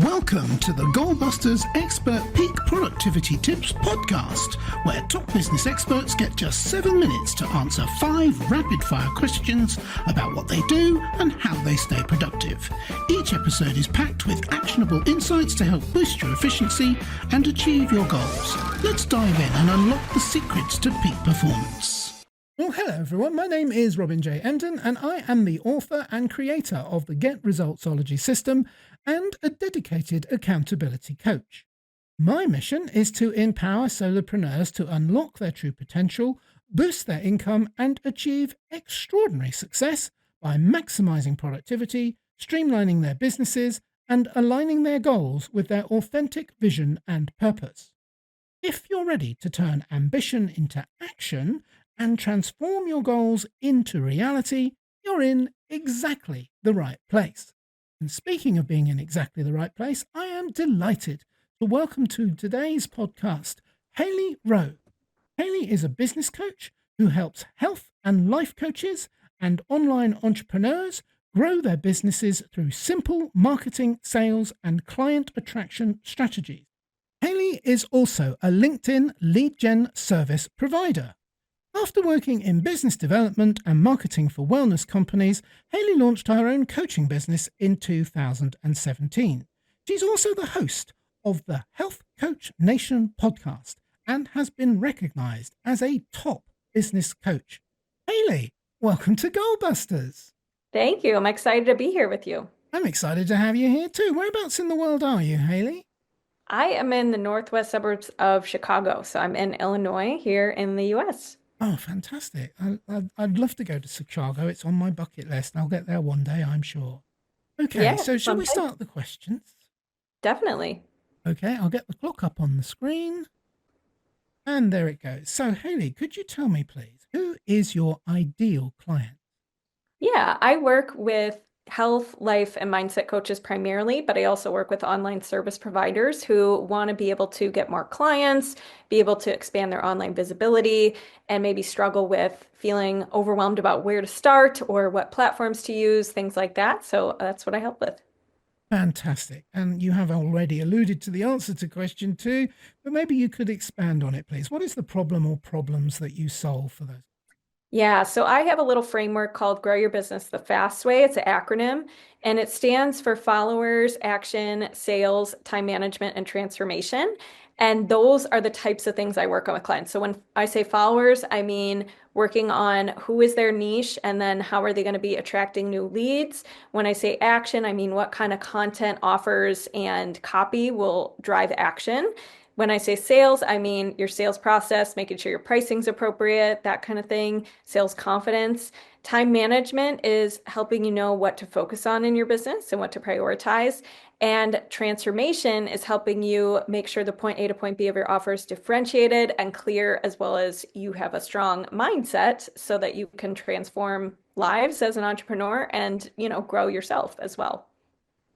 Welcome to the Goalbusters Expert Peak Productivity Tips podcast, where top business experts get just 7 minutes to answer 5 rapid-fire questions about what they do and how they stay productive. Each episode is packed with actionable insights to help boost your efficiency and achieve your goals. Let's dive in and unlock the secrets to peak performance. Well, hello everyone, my name is Robin J. Emden and I am the author and creator of the Get Resultsology system and a dedicated accountability coach. My mission is to empower solopreneurs to unlock their true potential, boost their income and achieve extraordinary success by maximizing productivity, streamlining their businesses and aligning their goals with their authentic vision and purpose. If you're ready to turn ambition into action and transform your goals into reality, you're in exactly the right place. And speaking of being in exactly the right place, I am delighted to welcome to today's podcast, Hailey Rowe. Hailey is a business coach who helps health and life coaches and online entrepreneurs grow their businesses through simple marketing, sales, and client attraction strategies. Hailey is also a LinkedIn lead gen service provider. After working in business development and marketing for wellness companies, Hailey launched her own coaching business in 2017. She's also the host of the Health Coach Nation podcast and has been recognized as a top business coach. Hailey, welcome to Goalbusters. Thank you. I'm excited to be here with you. I'm excited to have you here too. Whereabouts in the world are you, Hailey? I am in the northwest suburbs of Chicago, so I'm in Illinois here in the U.S. Oh, fantastic. I'd love to go to Chicago. It's on my bucket list. I'll get there one day, I'm sure. Okay, Yeah, so shall we sometime. start the questions? Definitely. Okay, I'll get the clock up on the screen. And there it goes. So, Hailey, could you tell me, please, who is your ideal client? Yeah, I work with health, life, and mindset coaches primarily, but I also work with online service providers who want to be able to get more clients, be able to expand their online visibility, and maybe struggle with feeling overwhelmed about where to start or what platforms to use, things like that. So that's what I help with. Fantastic. And you have already alluded to the answer to question 2, but maybe you could expand on it, please. What is the problem or problems that you solve for those? Yeah, so I have a little framework called Grow Your Business the Fast Way. It's an acronym, and it stands for followers, action, sales, time management, and transformation. And those are the types of things I work on with clients. So when I say followers, I mean working on who is their niche and then how are they going to be attracting new leads. When I say action, I mean what kind of content, offers, and copy will drive action. When I say sales, I mean your sales process, making sure your pricing's appropriate, that kind of thing, sales confidence. Time management is helping you know what to focus on in your business and what to prioritize. And transformation is helping you make sure the point A to point B of your offer is differentiated and clear, as well as you have a strong mindset so that you can transform lives as an entrepreneur and, grow yourself as well.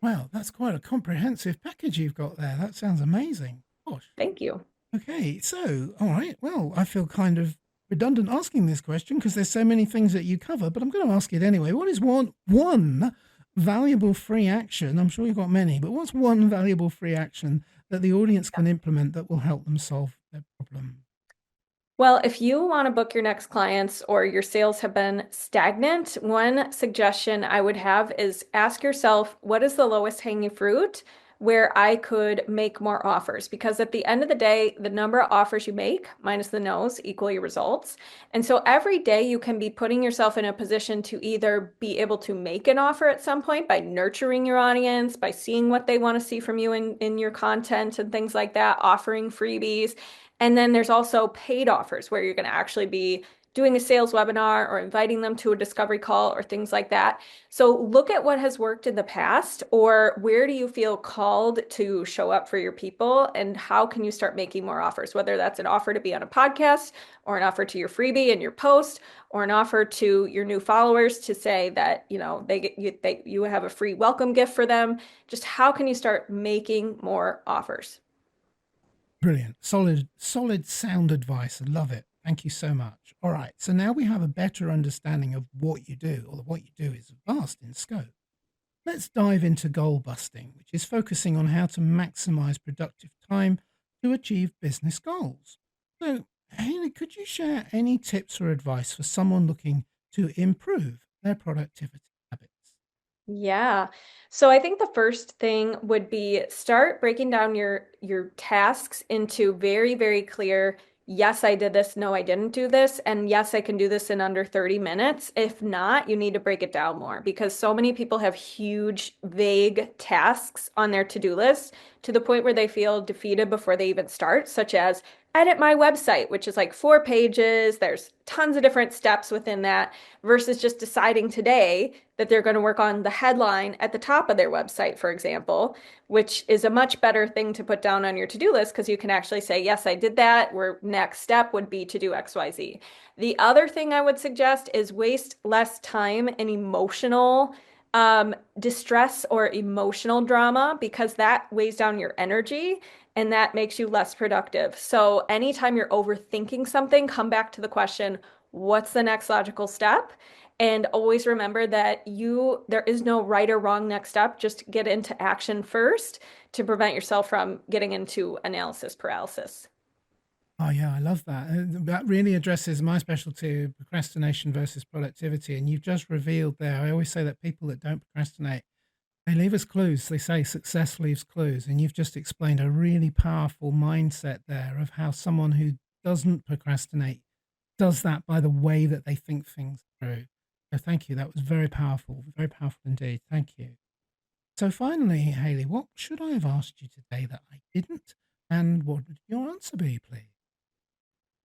Wow, that's quite a comprehensive package you've got there. That sounds amazing. Gosh. Thank you. Okay, so, all right. Well, I feel kind of redundant asking this question because there's so many things that you cover, but I'm going to ask it anyway. What is one valuable free action? I'm sure you've got many, but what's one valuable free action that the audience can implement that will help them solve their problem? Well, if you want to book your next clients or your sales have been stagnant, one suggestion I would have is ask yourself, what is the lowest hanging fruit where I could make more offers? Because at the end of the day, the number of offers you make minus the no's equal your results. And so every day you can be putting yourself in a position to either be able to make an offer at some point by nurturing your audience, by seeing what they want to see from you in your content and things like that, offering freebies. And then there's also paid offers where you're going to actually be doing a sales webinar or inviting them to a discovery call or things like that. So look at what has worked in the past, or where do you feel called to show up for your people, and how can you start making more offers, whether that's an offer to be on a podcast or an offer to your freebie and your post, or an offer to your new followers to say that, you have a free welcome gift for them. Just how can you start making more offers? Brilliant. Solid sound advice. I love it. Thank you so much. All right. So now we have a better understanding of what you do, or what you do is vast in scope. let's dive into goal busting, which is focusing on how to maximize productive time to achieve business goals. So, Haley, could you share any tips or advice for someone looking to improve their productivity habits? Yeah. So I think the first thing would be start breaking down your tasks into very, very clear, yes, I did this, no, I didn't do this, and yes, I can do this in under 30 minutes. If not, you need to break it down more because so many people have huge, vague tasks on their to-do list to the point where they feel defeated before they even start, such as edit my website, which is like 4 pages. There's tons of different steps within that versus just deciding today that they're going to work on the headline at the top of their website, for example, which is a much better thing to put down on your to-do list because you can actually say, yes, I did that. Where next step would be to do XYZ. The other thing I would suggest is waste less time in emotional distress or emotional drama because that weighs down your energy and that makes you less productive. So anytime you're overthinking something, come back to the question, what's the next logical step? And always remember that there is no right or wrong next step. Just get into action first to prevent yourself from getting into analysis paralysis. Oh, yeah, I love that. That really addresses my specialty, procrastination versus productivity. And you've just revealed there. I always say that people that don't procrastinate, they leave us clues. They say success leaves clues. And you've just explained a really powerful mindset there of how someone who doesn't procrastinate does that by the way that they think things through. So thank you. That was very powerful indeed. Thank you. So finally, Hailey, what should I have asked you today that I didn't? And what would your answer be, please?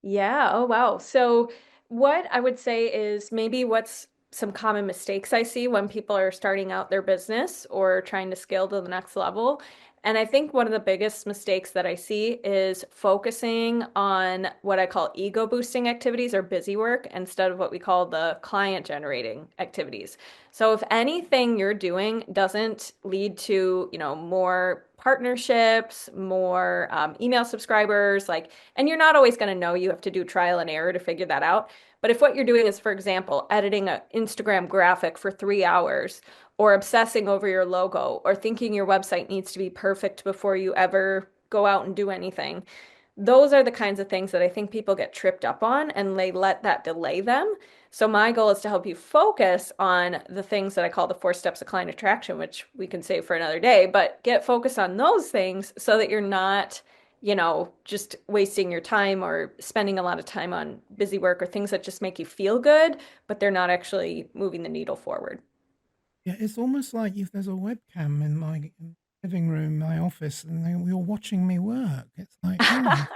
Yeah. Oh, wow. So, what I would say is maybe what's some common mistakes I see when people are starting out their business or trying to scale to the next level. And I think one of the biggest mistakes that I see is focusing on what I call ego boosting activities or busy work instead of what we call the client generating activities. So if anything you're doing doesn't lead to, more partnerships, more email subscribers, and you're not always going to know, you have to do trial and error to figure that out. But if what you're doing is, for example, editing an Instagram graphic for 3 hours, or obsessing over your logo, or thinking your website needs to be perfect before you ever go out and do anything, those are the kinds of things that I think people get tripped up on and they let that delay them. So my goal is to help you focus on the things that I call the 4 steps of client attraction, which we can save for another day, but get focused on those things so that you're not, just wasting your time or spending a lot of time on busy work or things that just make you feel good, but they're not actually moving the needle forward. Yeah, it's almost like if there's a webcam in my living room, my office, and you're watching me work. It's like, oh,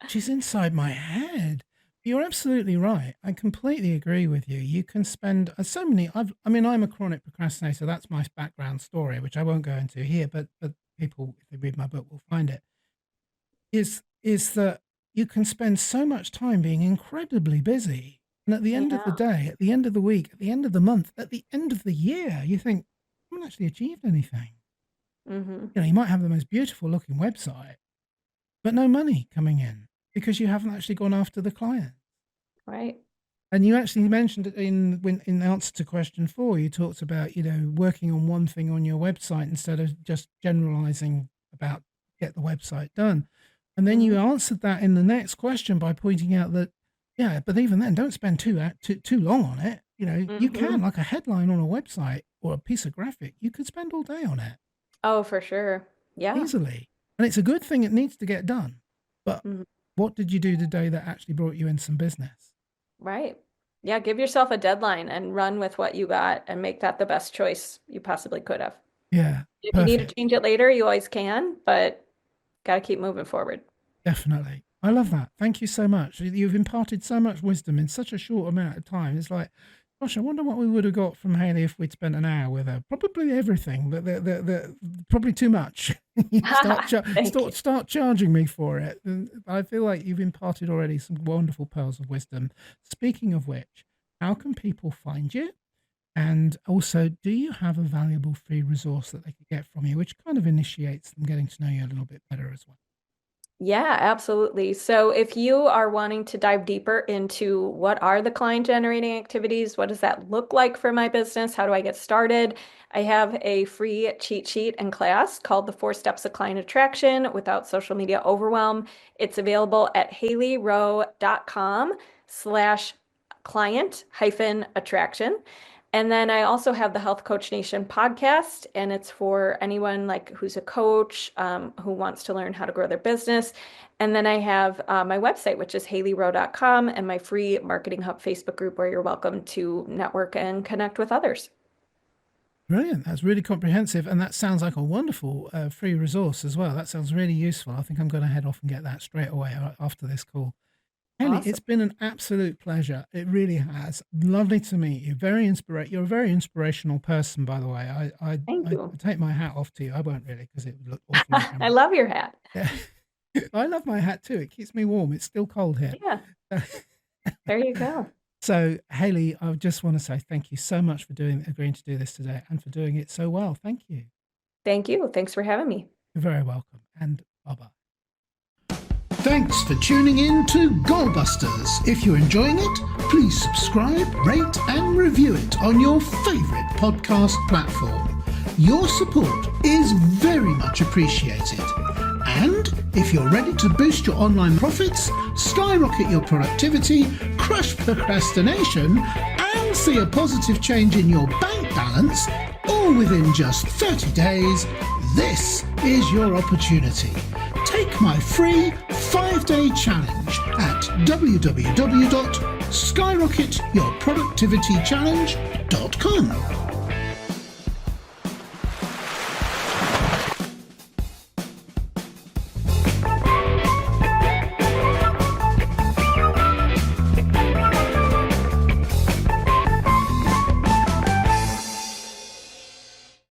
she's inside my head. You're absolutely right. I completely agree with you. You can spend so many. I'm a chronic procrastinator. That's my background story, which I won't go into here. But people, if they read my book, will find it. Is that you can spend so much time being incredibly busy, and at the end of the Yeah. day, at the end of the week, at the end of the month, at the end of the year, you think, I haven't actually achieved anything. Hmm. You might have the most beautiful looking website, but no money coming in because you haven't actually gone after the client. Right. And you actually mentioned it in answer to question 4, you talked about, working on one thing on your website instead of just generalizing about get the website done. And then Hmm. you answered that in the next question by pointing out that, yeah, but even then, don't spend too long on it. You can, Hmm. like a headline on a website or a piece of graphic, you could spend all day on it Oh, for sure. Yeah. easily. And it's a good thing it needs to get done. But Mhm. what did you do today that actually brought you in some business? Right. Yeah, give yourself a deadline and run with what you got and make that the best choice you possibly could have. Yeah, If you need to perfect. change it later, you always can, but got to keep moving forward. Definitely. I love that. Thank you so much. You've imparted so much wisdom in such a short amount of time. It's like, gosh, I wonder what we would have got from Hailey if we'd spent an hour with her. Probably everything, but probably too much. You Thank you. start charging me for it. And I feel like you've imparted already some wonderful pearls of wisdom. Speaking of which, how can people find you? And also, do you have a valuable free resource that they could get from you, which kind of initiates them getting to know you a little bit better as well? Yeah, absolutely. So if you are wanting to dive deeper into what are the client generating activities, what does that look like for my business? How do I get started? I have a free cheat sheet and class called the 4 Steps of Client Attraction Without Social Media Overwhelm. It's available at haileyrowe.com/client-attraction. And then I also have the Health Coach Nation podcast, and it's for anyone like who's a coach, who wants to learn how to grow their business. And then I have my website, which is haileyrowe.com, and my free Marketing Hub Facebook group where you're welcome to network and connect with others. Brilliant. That's really comprehensive. And that sounds like a wonderful free resource as well. That sounds really useful. I think I'm going to head off and get that straight away after this call. Hailey, Awesome. it's been an absolute pleasure. It really has. Lovely to meet you. You're a very inspirational person, by the way. Thank I you. take my hat off to you. I won't really because it would look awful on I camera. love your hat. Yeah. I love my hat too. It keeps me warm. It's still cold here. Yeah, there you go. So, Hailey, I just want to say thank you so much for agreeing to do this today and for doing it so well. Thank you. Thank you. Thanks for having me. You're very welcome. And bye-bye. Thanks for tuning in to Goalbusters. If you're enjoying it, please subscribe, rate and review it on your favourite podcast platform. Your support is very much appreciated. And if you're ready to boost your online profits, skyrocket your productivity, crush procrastination, and see a positive change in your bank balance, all within just 30 days, this is your opportunity. Take my free 5-day challenge at www.skyrocketyourproductivitychallenge.com.